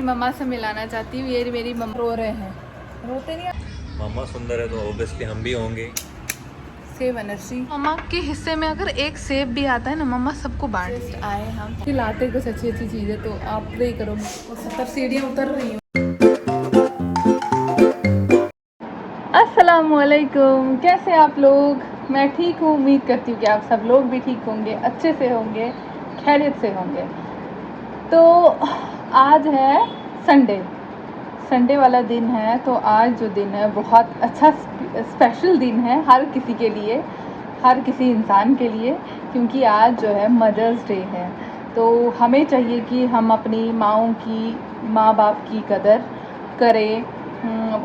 मम्मा से मिलाना चाहती हूँ। ये मेरी मम्मा रो रहे हैं, रोते नहीं। मम्मा सुंदर है तो ऑब्वियसली हम भी होंगे। सेब एनर्जी। मम्मा के हिस्से में अगर एक सेब भी आता है ना, मम्मा सबको बांट आए हम खिलाते कुछ अच्छी अच्छी चीज़ें। तो आप प्रे करो। 70 सीढ़ियाँ उतर रही हूँ। अस्सलामुअलैकुम, कैसे आप लोग? मैं ठीक हूँ, उम्मीद करती हूँ कि आप सब लोग भी ठीक होंगे, अच्छे से होंगे, खैरियत से होंगे। तो आज है संडे वाला दिन है। तो आज जो दिन है बहुत अच्छा स्पेशल दिन है हर किसी के लिए, हर किसी इंसान के लिए, क्योंकि आज जो है मदर्स डे है। तो हमें चाहिए कि हम अपनी माँ बाप की कदर करें,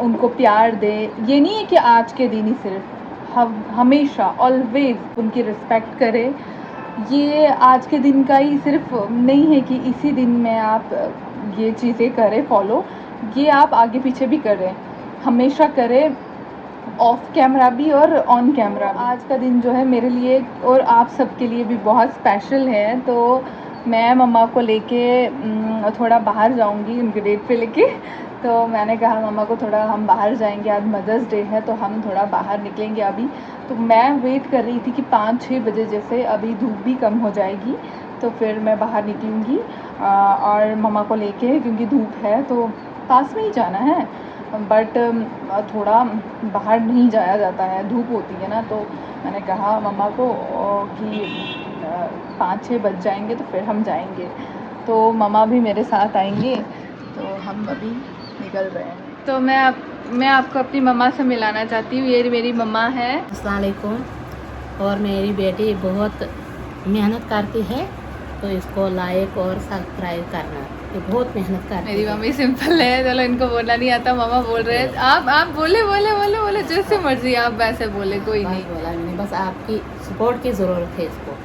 उनको प्यार दें। ये नहीं है कि आज के दिन ही सिर्फ, हम हमेशा ऑलवेज उनकी रिस्पेक्ट करें। ये आज के दिन का ही सिर्फ नहीं है कि इसी दिन में आप ये चीज़ें करें फॉलो, ये आप आगे पीछे भी करें, हमेशा करें, ऑफ कैमरा भी और ऑन कैमरा। आज का दिन जो है मेरे लिए और आप सबके लिए भी बहुत स्पेशल है। तो मैं मम्मा को लेके थोड़ा बाहर जाऊंगी उनके डेट पे लेके। तो मैंने कहा मम्मा को थोड़ा हम बाहर जाएंगे, आज मदर्स डे है तो हम थोड़ा बाहर निकलेंगे अभी। तो मैं वेट कर रही थी कि 5-6 बजे जैसे अभी धूप भी कम हो जाएगी तो फिर मैं बाहर निकलूँगी और मम्मा को लेके, क्योंकि धूप है तो पास में ही जाना है, बट थोड़ा बाहर नहीं जाया जाता है, धूप होती है ना। तो मैंने कहा मम्मा को कि 5-6 बज जाएंगे तो फिर हम जाएंगे। तो मम्मा भी मेरे साथ आएंगे, तो हम अभी निकल रहे हैं। तो मैं आपको अपनी मम्मा से मिलाना चाहती हूँ। ये मेरी मम्मा है। अस्सलाम वालेकुम। और मेरी बेटी बहुत मेहनत करती है, तो इसको लाइक और सब्सक्राइब करना, ये बहुत मेहनत करती है। मेरी मम्मी सिंपल है, चलो इनको बोलना नहीं आता, मम्मा बोल रहे हैं। आप बोले जैसे मर्जी आप वैसे बोले, कोई नहीं बोला नहीं, बस आपकी सपोर्ट की ज़रूरत है इसको,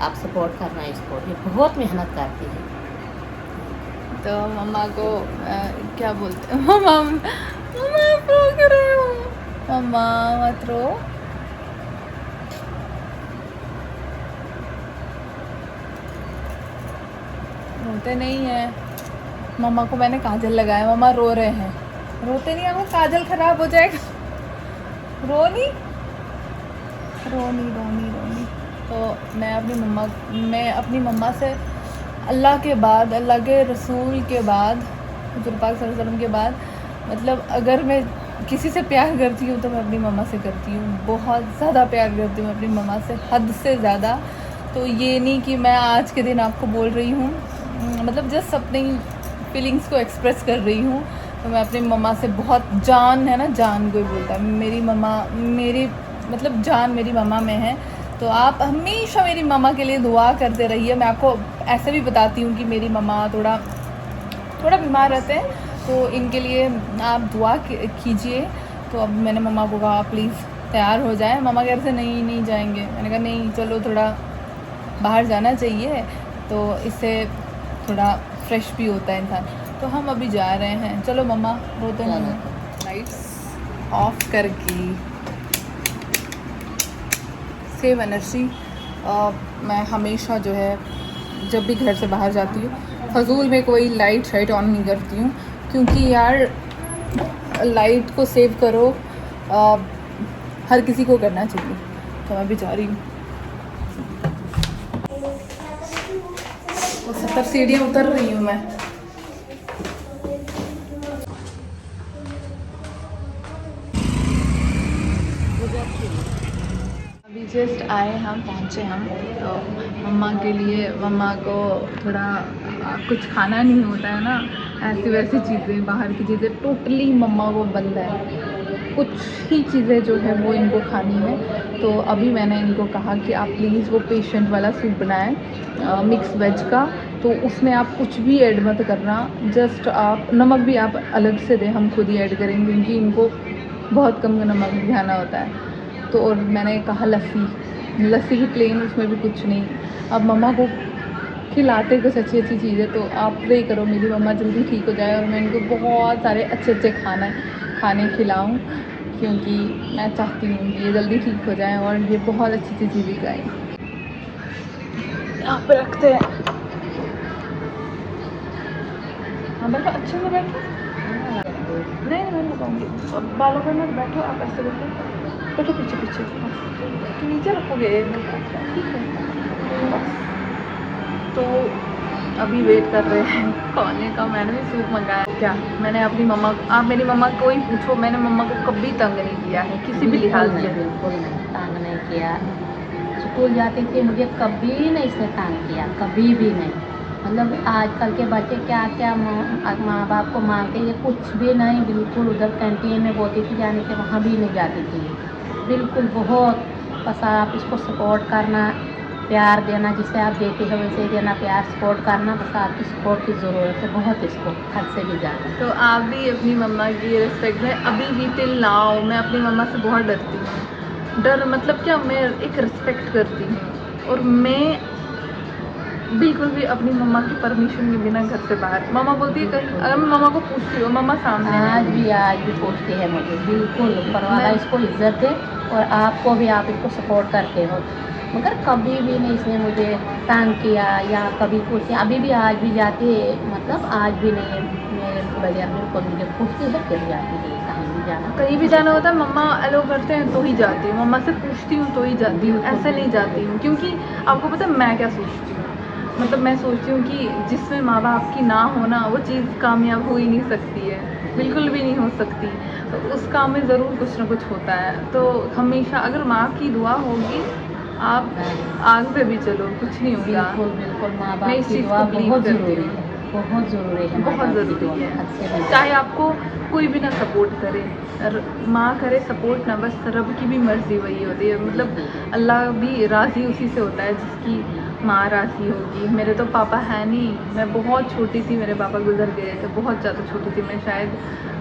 आप सपोर्ट करना इसको, ये बहुत मेहनत करती है। तो मम्मा को क्या बोलते हैं, मम्मा आप रो क्यों रहे हो? मम्मा मत रो। रोते नहीं है। मम्मा को मैंने काजल लगाया, मम्मा रो रहे हैं, रोते नहीं। आपको काजल खराब हो जाएगा, रोनी। तो मैं अपनी मम्मा से अल्लाह के बाद, अल्लाह के रसूल के बाद, हुज़ूर पाक सल्लल्लाहु अलैहि वसल्लम के बाद, मतलब अगर मैं किसी से प्यार करती हूँ तो मैं अपनी मम्मा से करती हूँ। बहुत ज़्यादा प्यार करती हूँ अपनी मम्मा से, हद से ज़्यादा। तो ये नहीं कि मैं आज के दिन आपको बोल रही हूँ, मतलब जस्ट अपनी फीलिंग्स को एक्सप्रेस कर रही हूँ। तो मैं अपनी मम्मा से बहुत, जान है ना, जान कोई बोलता है, मेरी मम्मा मेरी मतलब जान मेरी मम्मा में है। तो आप हमेशा मेरी मम्मा के लिए दुआ करते रहिए। मैं आपको ऐसे भी बताती हूँ कि मेरी मम्मा थोड़ा बीमार रहते हैं, तो इनके लिए आप दुआ कीजिए। तो अब मैंने मम्मा को कहा प्लीज़ तैयार हो जाए। मम्मा कह रहे थे नहीं जाएंगे। मैंने कहा नहीं, चलो थोड़ा बाहर जाना चाहिए, तो इससे थोड़ा फ्रेश भी होता है इंसान। तो हम अभी जा रहे हैं, चलो मम्मा रोते नहीं। लाइट्स ऑफ करके सेव एनर्जी। मैं हमेशा जो है जब भी घर से बाहर जाती हूँ फजूल में कोई लाइट ऑन नहीं करती हूँ, क्योंकि यार लाइट को सेव करो, हर किसी को करना चाहिए। तो मैं भी जा रही हूँ। 70 सीढ़ियाँ उतर रही हूँ मैं। अभी जस्ट आए हम, पहुँचे हम। तो मम्मा के लिए, मम्मा को थोड़ा कुछ खाना नहीं होता है ना, ऐसी वैसी चीज़ें, बाहर की चीज़ें टोटली मम्मा को बंद है। कुछ ही चीज़ें जो है वो इनको खानी है। तो अभी मैंने इनको कहा कि आप प्लीज़ वो पेशेंट वाला सूप बनाएं, मिक्स वेज का। तो उसमें आप कुछ भी ऐड मत करना, जस्ट आप नमक भी आप अलग से दें, हम खुद ही ऐड करेंगे, क्योंकि इनको बहुत कम नमक दिखाना होता है। तो और मैंने कहा लस्सी भी प्लेन, उसमें भी कुछ नहीं। अब मम्मा को खिलाते कुछ अच्छी चीज़ें। तो आप प्रे करो मेरी मम्मा जल्दी ठीक हो जाए और मैं इनको बहुत सारे अच्छे खाने खिलाऊं, क्योंकि मैं चाहती हूँ कि ये जल्दी ठीक हो जाए और ये बहुत अच्छी चीज़ें खाएँ। यहाँ पे रखते हैं। हाँ बैठो, अच्छे से बैठो। नहीं मैं लगाऊंगी। अब बालों पे मत बैठो, आप ऐसे बैठो, बैठो पीछे पीछे, तो नीचे रखोगे ठीक है। बस तो अभी वेट कर रहे हैं खाने का। मैंने भी सूप मंगाया। क्या मैंने अपनी मम्मा, आप मेरी मम्मा को ही पूछो, मैंने मम्मा को कभी तंग नहीं किया है किसी भी लिहाज से। बिल्कुल नहीं तंग नहीं किया। स्कूल जाती थी मुझे कभी नहीं इसने तंग किया, कभी भी नहीं। मतलब आजकल के बच्चे क्या क्या माँ बाप को मांगते ये कुछ भी नहीं। बिल्कुल उधर कैंटीन में बोलती थी जाने के, वहाँ भी नहीं जाती थी बिल्कुल। बहुत बस आप इसको सपोर्ट करना, प्यार देना, जिसे आप देते हो वैसे ही देना, प्यार सपोर्ट करना। बस आपकी सपोर्ट की ज़रूरत है बहुत इसको, हद से भी ज़्यादा। तो आप भी अपनी मम्मा की रिस्पेक्ट में अभी भी टिल नाउ मैं अपनी मम्मा से बहुत डरती हूँ। डर मतलब क्या, मैं एक रिस्पेक्ट करती हूँ और मैं बिल्कुल भी अपनी मम्मा की परमिशन के बिना घर से बाहर। मम्मा बोलती है कहीं, अगर मैं मम्मा को पूछती हूँ, मम्मा सामने है। आज भी पूछती है मुझे। बिल्कुल ऊपर वाला इसको इज्जत दे और आपको भी, आप इसको सपोर्ट करते हो। मगर कभी भी नहीं इसने मुझे तंग किया या कभी कुछ। अभी भी आज भी जाती है, मतलब आज भी नहीं मेरे बगैर बिल्कुल मुझे पूछती है फिर जाती है। कहीं भी जाना, कहीं भी जाना होता है मम्मा अलो करते हैं तो ही जाती हूँ, मम्मा से पूछती हूँ तो ही जाती हूँ, ऐसे नहीं जाती हूँ। क्योंकि आपको पता है मैं क्या सोचती हूँ, मतलब मैं सोचती हूँ कि जिसमें माँ बाप की ना होना वो चीज़ कामयाब हो ही नहीं सकती है, बिल्कुल भी नहीं हो सकती। तो उस काम में ज़रूर कुछ ना कुछ होता है। तो हमेशा अगर माँ की दुआ होगी, आप आग पे भी चलो कुछ नहीं होगा। बिल्कुल बिल्कुल माँ मैं बाप इस की चीज़ दुआ को believe बहुत करती ज़रूरी हूँ। है, बहुत ज़रूरी है। माँ बहुत बाप की ज़रूरी दुआ है, हद से भी चाहे ज़्यादा। आपको कोई भी ना सपोर्ट करे, माँ करे सपोर्ट ना, बस रब की भी मर्ज़ी वही होती है। मतलब अल्लाह भी राज़ी उसी से होता है जिसकी माँ राज़ी होगी। मेरे तो पापा है नहीं, मैं बहुत छोटी थी, मेरे पापा गुजर गए थे, बहुत ज़्यादा छोटी थी मैं, शायद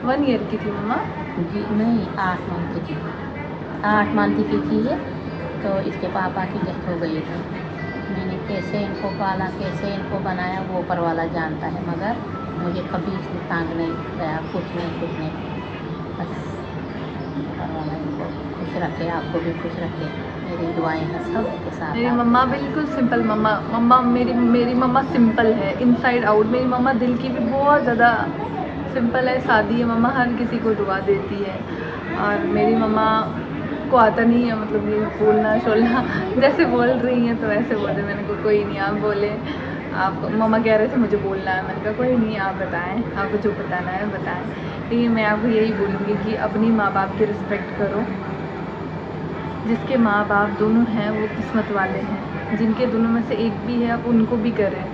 1 ईयर की थी मम्मा। जी नहीं, 8 मंथ की थी, 8 मंथ की थी ये। तो इसके पापा की डेथ हो गई थी। मैंने कैसे इनको पाला, कैसे इनको बनाया वो ऊपर वाला जानता है। मगर मुझे कभी इसने तंग नहीं किया, कुछ नहीं। बस ऊपर वाला इनको खुश रखे, आपको भी खुश रखे। मेरी दुआएं हैं सबके साथ। मेरी आपके मम्मा साथ। बिल्कुल सिंपल मम्मा मेरी मम्मा सिंपल है इनसाइड आउट। मेरी मम्मा दिल की भी बहुत ज़्यादा सिंपल है, सादी है। मम्मा हर किसी को दुआ देती है। और मेरी मम्मा को आता नहीं है मतलब ये बोलना शोलना, जैसे बोल रही हैं तो वैसे बोल रहे। मैंने कहा कोई नहीं, आप बोले। आप मम्मा कह रहे थे मुझे बोलना है, मैंने कहा कोई नहीं, आप बताएं, आपको जो बताना है बताएं। लेकिन मैं आपको यही बोलूँगी कि अपनी माँ बाप की रिस्पेक्ट करो। जिसके माँ बाप दोनों हैं वो किस्मत वाले हैं, जिनके दोनों में से एक भी है आप उनको भी करें,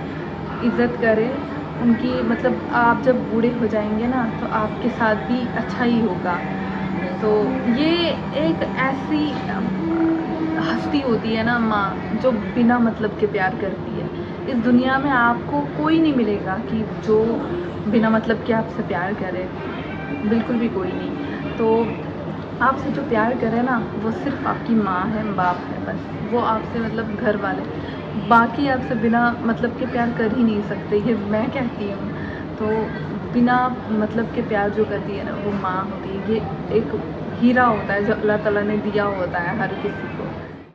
इज़्ज़त करें उनकी। मतलब आप जब बूढ़े हो जाएंगे ना तो आपके साथ भी अच्छा ही होगा। तो ये एक ऐसी हस्ती होती है ना माँ, जो बिना मतलब के प्यार करती है। इस दुनिया में आपको कोई नहीं मिलेगा कि जो बिना मतलब के आपसे प्यार करे, बिल्कुल भी कोई नहीं। तो आपसे जो प्यार करे ना वो सिर्फ आपकी माँ है, बाप है, बस वो आपसे मतलब घर वाले, बाकी आपसे बिना मतलब के प्यार कर ही नहीं सकते, ये मैं कहती हूँ। तो बिना मतलब के प्यार जो करती है ना वो माँ होती है। ये एक हीरा होता है जो अल्लाह ताला ने दिया होता है हर किसी को।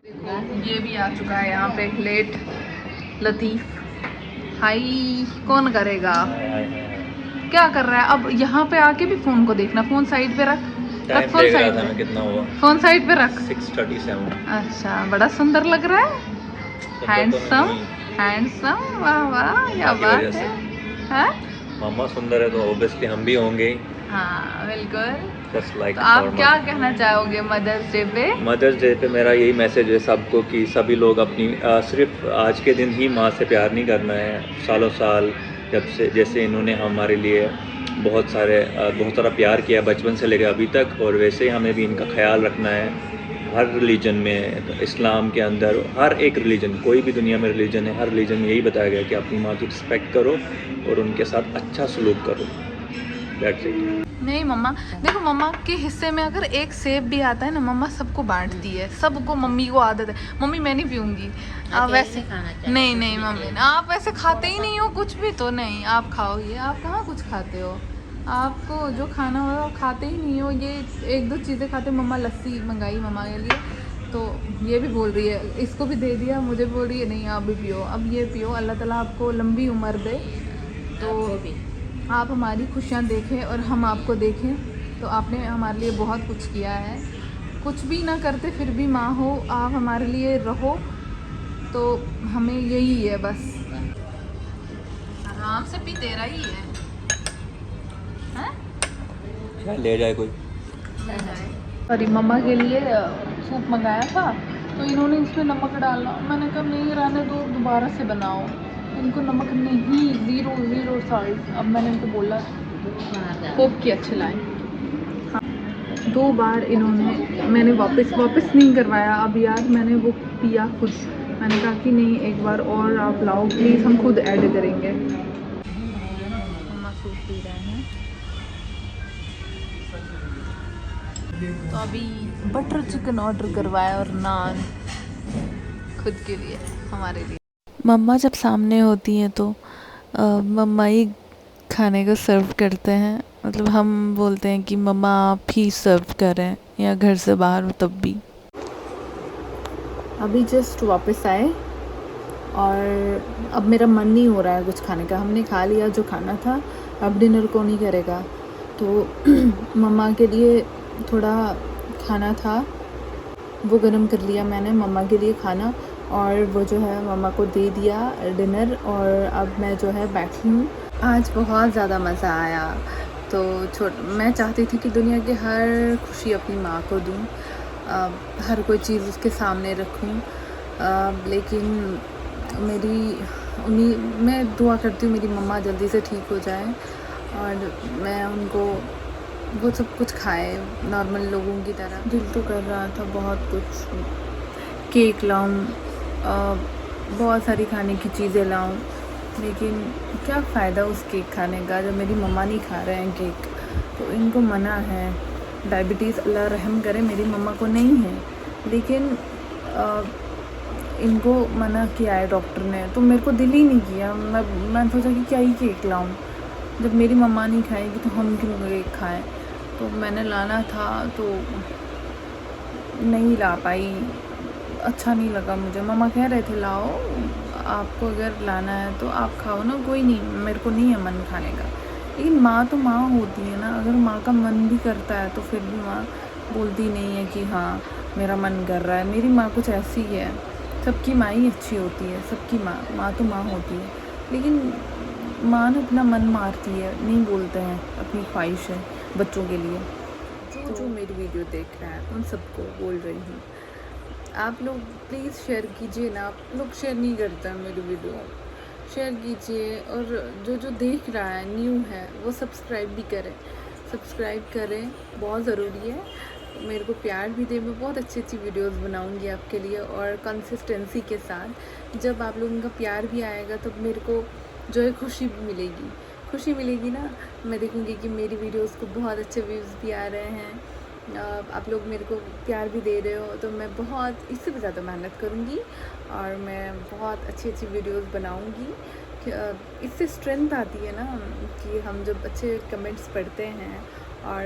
देखो ये भी आ चुका है यहाँ पे लेट लतीफ़। हाय, कौन करेगा? क्या कर रहा है अब? यहाँ पे आके भी फ़ोन को देखना। फ़ोन साइड पे रख, टाइम फ़ोन देख रहा साइड था मैं पे, कितना हुआ। फ़ोन साइड पे रख। 6:37। अच्छा, बड़ा सुंदर लग रहा है, तो हैंडसम हैंडसम, वाह वाह, क्या की बात वजह है। से हाँ मामा सुंदर है तो ऑब्वियसली हम भी होंगे। हाँ बिल्कुल। जस्ट लाइक तो आप क्या कहना चाहोगे मदर्स डे पे? मदर्स डे पे मेरा यही मैसेज है सबको कि सभी लोग अपनी सिर्फ आज के दिन ही माँ से प्यार नहीं करना है, सालों साल जब से जैसे इन्होंने हमारे लिए बहुत सारा प्यार किया बचपन से लेकर अभी तक, और वैसे ही हमें भी इनका ख्याल रखना है। हर रिलीजन में, तो इस्लाम के अंदर हर एक रिलीजन, कोई भी दुनिया में रिलीजन है, हर रिलीजन में यही बताया गया कि अपनी माँ की रिस्पेक्ट करो और उनके साथ अच्छा सलूक करो। That's it. नहीं मम्मा, देखो मम्मा के हिस्से में अगर एक सेब भी आता है ना, मम्मा सबको बांटती है, सबको। मम्मी को आदत है, मम्मी मैं नहीं पीऊँगी। आप वैसे खाना चाहिए। नहीं नहीं मम्मी, आप वैसे खाते ही नहीं हो कुछ भी, तो नहीं आप खाओ। ये आप कहाँ कुछ खाते हो? आपको जो खाना हो आप खाते ही नहीं हो। ये 1-2 चीज़ें खाते। मम्मा लस्सी मंगाई मम्मा के लिए, तो ये भी बोल रही है, इसको भी दे दिया, मुझे बोल रही है नहीं आप भी पियो। अब ये पियो, अल्लाह ताला आपको लंबी उम्र दे। तो आपको भी। आप हमारी खुशियाँ देखें और हम आपको देखें, तो आपने हमारे लिए बहुत कुछ किया है। कुछ भी ना करते फिर भी माँ हो, आप हमारे लिए रहो, तो हमें यही है बस। आराम से भी तेरा ही है, हैं? क्या ले जाए कोई? सॉरी, मम्मा के लिए सूप मंगाया था, तो इन्होंने इसमें नमक डाला। मैंने कहा नहीं रहने दो, दोबारा से बनाओ। इनको नमक नहीं, ज़ीरो साल्ट। अब मैंने इनको बोला होप कि अच्छे लाएं। हाँ, 2 बार इन्होंने, मैंने वापस नहीं करवाया। अब यार मैंने वो पिया खुद, मैंने कहा कि नहीं एक बार और आप लाओ प्लीज़, हम खुद ऐड करेंगे। मम्मा सूप पी रहे हैं। तो अभी बटर चिकन ऑर्डर करवाया और नान खुद के लिए, हमारे लिए। मम्मा जब सामने होती हैं तो मम्मा ही खाने को सर्व करते हैं। मतलब हम बोलते हैं कि मम्मा आप ही सर्व करें, या घर से बाहर हो तब भी। अभी जस्ट वापस आए और अब मेरा मन नहीं हो रहा है कुछ खाने का। हमने खा लिया जो खाना था, अब डिनर को नहीं करेगा। तो मम्मा के लिए थोड़ा खाना था, वो गरम कर लिया मैंने मम्मा के लिए खाना, और वो जो है मम्मा को दे दिया डिनर। और अब मैं जो है बैठी हूँ। आज बहुत ज़्यादा मज़ा आया। तो मैं चाहती थी कि दुनिया की हर खुशी अपनी माँ को दूँ, हर कोई चीज़ उसके सामने रखूँ, लेकिन मैं दुआ करती हूँ मेरी मम्मा जल्दी से ठीक हो जाए और मैं उनको वो सब कुछ खाए नॉर्मल लोगों की तरह। दिल तो कर रहा था बहुत कुछ, केक लाऊं, बहुत सारी खाने की चीज़ें लाऊं, लेकिन क्या फ़ायदा उस केक खाने का जब मेरी मम्मा नहीं खा रहे हैं केक। तो इनको मना है, डायबिटीज़ अल्लाह रहम करे मेरी मम्मा को नहीं है, लेकिन इनको मना किया है डॉक्टर ने। तो मेरे को दिल ही नहीं किया, मैं सोचा कि क्या ही केक लाऊं, जब मेरी मम्मा नहीं खाएगी तो हम क्यों केक खाएं। तो मैंने लाना था तो नहीं ला पाई, अच्छा नहीं लगा मुझे। मम्मा कह रहे थे लाओ, आपको अगर लाना है तो आप खाओ ना, कोई नहीं, मेरे को नहीं है मन खाने का। लेकिन माँ तो माँ होती है ना, अगर माँ का मन भी करता है तो फिर भी माँ बोलती नहीं है कि हाँ मेरा मन कर रहा है। मेरी माँ कुछ ऐसी है, सबकी माँ ही अच्छी होती है, सबकी माँ तो माँ होती है, लेकिन माँ ने अपना मन मारती है, नहीं बोलते हैं अपनी ख्वाहिश है बच्चों के लिए। जो मेरी वीडियो देख रहा है उन सबको बोल रही हूँ, आप लोग प्लीज़ शेयर कीजिए ना। आप लोग शेयर नहीं करते हैं मेरी वीडियो, शेयर कीजिए। और जो देख रहा है न्यू है वो सब्सक्राइब भी करें, बहुत ज़रूरी है। मेरे को प्यार भी दे, मैं बहुत अच्छी वीडियोस बनाऊंगी आपके लिए, और कंसिस्टेंसी के साथ। जब आप लोगों का प्यार भी आएगा तो मेरे को जो है खुशी मिलेगी ना। मैं देखूंगी कि मेरी वीडियोस को बहुत अच्छे व्यूज़ भी आ रहे हैं, आप लोग मेरे को प्यार भी दे रहे हो, तो मैं बहुत इससे भी ज़्यादा मेहनत करूँगी और मैं बहुत अच्छी वीडियोस बनाऊँगी। इससे स्ट्रेंथ आती है ना कि हम जब अच्छे कमेंट्स पढ़ते हैं और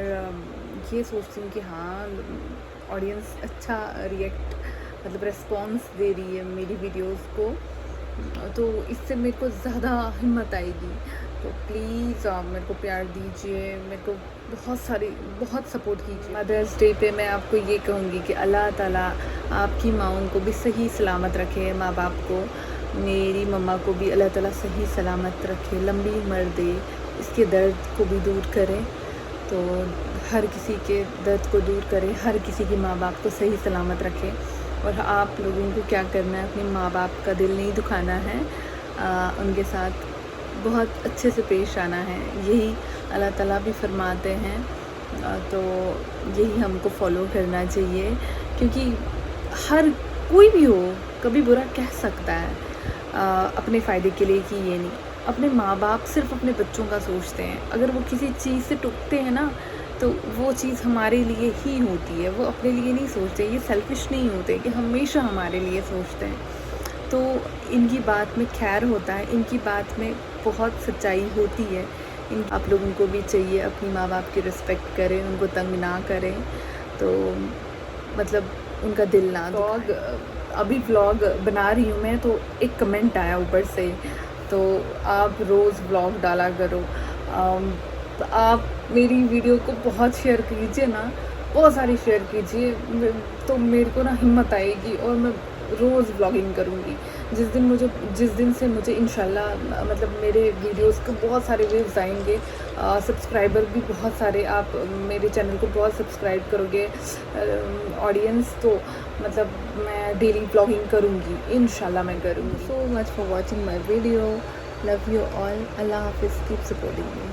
ये सोचती हूँ कि हाँ ऑडियंस अच्छा मतलब रिस्पॉन्स दे रही है मेरी वीडियोस को, तो इससे मेरे को ज़्यादा हिम्मत आएगी। तो प्लीज़ आप मेरे को प्यार दीजिए, मेरे को बहुत सपोर्ट कीजिए। मदर्स डे पे मैं आपको ये कहूँगी कि अल्लाह ताला आपकी माँओं को भी सही सलामत रखे, माँ बाप को, मेरी मम्मा को भी अल्लाह ताला सही सलामत रखे, लंबी उम्र दे, इसके दर्द को भी दूर करे। तो हर किसी के दर्द को दूर करे, हर किसी की माँ बाप को सही सलामत रखे। और आप लोगों को क्या करना है, अपने माँ बाप का दिल नहीं दुखाना है, उनके साथ बहुत अच्छे से पेश आना है, यही अल्लाह ताला भी फरमाते हैं। तो यही हमको फॉलो करना चाहिए, क्योंकि हर कोई भी हो कभी बुरा कह सकता है अपने फ़ायदे के लिए, कि ये नहीं। अपने माँ बाप सिर्फ अपने बच्चों का सोचते हैं, अगर वो किसी चीज़ से टूटते हैं ना तो वो चीज़ हमारे लिए ही होती है, वो अपने लिए नहीं सोचते। ये सेल्फिश नहीं होते कि हमेशा हमारे लिए सोचते हैं। तो इनकी बात में खैर होता है, इनकी बात में बहुत सच्चाई होती है। आप लोगों को भी चाहिए अपनी माँ बाप की रिस्पेक्ट करें, उनको तंग ना करें, तो मतलब उनका दिल ना दुखाएं। अभी व्लॉग बना रही हूँ मैं, तो एक कमेंट आया ऊपर से, तो आप रोज़ व्लॉग डाला करो। आप मेरी वीडियो को बहुत शेयर कीजिए ना, बहुत सारी शेयर कीजिए, तो मेरे को ना हिम्मत आएगी और मैं रोज़ ब्लॉगिंग करूँगी। जिस दिन से मुझे इंशाल्लाह मतलब मेरे वीडियोस को बहुत सारे व्यूज़ आएंगे, सब्सक्राइबर भी बहुत सारे, आप मेरे चैनल को बहुत सब्सक्राइब करोगे ऑडियंस, तो मतलब मैं डेली ब्लॉगिंग करूँगी, इंशाल्लाह मैं करूँगी। So much for watching my video, love you all, अल्लाह हाफिज़, कीप सपोर्टिंग मी।